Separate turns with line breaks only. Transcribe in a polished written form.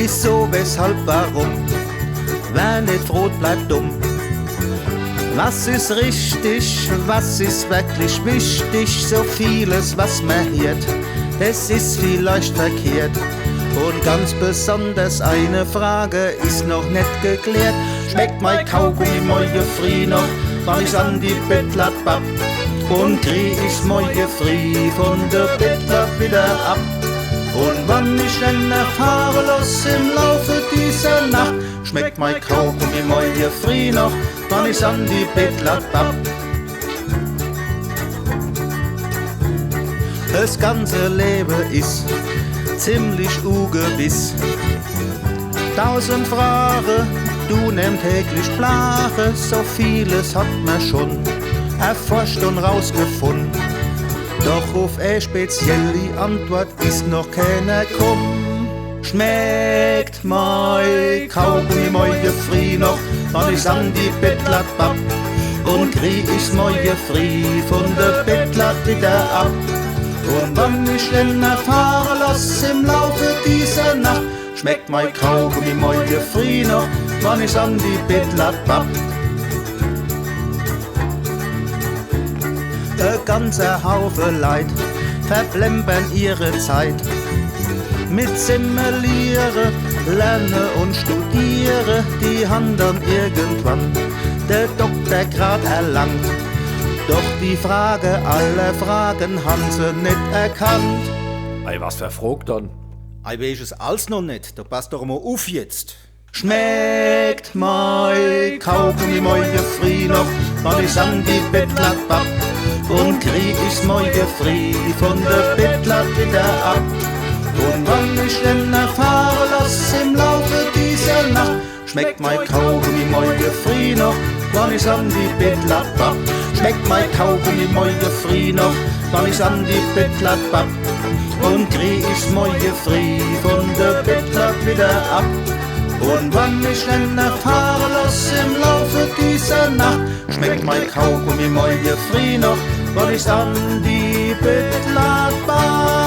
Wieso, weshalb, warum? Wer nicht fragt, bleibt dumm. Was ist richtig, was ist wirklich wichtig? So vieles, was man hört, das ist vielleicht verkehrt. Und ganz besonders eine Frage ist noch nicht geklärt. Schmeckt mein Kaugummi morgen früh noch, wann ich's an die Bettler bapp? Und krieg ich's morgen früh von der Bettler wieder ab? Und wann ich dann erfahre los im Laufe dieser Nacht, schmeckt mein Kaugummi morgen früh noch, wann ich's an die Bettler bapp? Das ganze Leben ist ziemlich ungewiss. 1000 Fragen, du nimm täglich Blache, so vieles hat man schon erforscht und rausgefunden. Doch auf eine spezielle Antwort ist noch keiner gekommen. Schmeckt mein Kaugummi morgen früh noch, wann ich's an die Bettler bapp? Und krieg ich's morgen früh von der Bettler wieder ab? Und wann ich denn erfahre lass im Laufe dieser Nacht, schmeckt mein Kaugummi morgen früh noch, wann ich's an die Bettler bapp? Ein ganzer Haufen Leid verplempern ihre Zeit mit Simuliere, lerne und studiere. Die haben dann irgendwann der Doktorgrad erlangt. Doch die Frage aller Fragen haben sie nicht erkannt.
Ei, was verfragt dann?
Ei, weiß es alles noch nicht, da passt doch mal auf jetzt. Schmeckt mein Kaugummi morgen früh noch, wann ich's an die Bettler bapp? Und krieg ich's morgen früh von der Bettler wieder ab? Und wann ich denn erfahre lass im Laufe dieser Nacht, schmeckt mein Kaugummi morgen früh noch, wann ich's an die Bettler bapp? Schmeckt mein Kaugummi morgen früh noch, wann ich's an die Bettler bapp? Und krieg ich's morgen früh von der Bettler wieder ab? Und wann ich denn erfahre lass im Laufe dieser Nacht, schmeckt mein Kaugummi morgen früh noch, wann ich's an die Bettler bapp?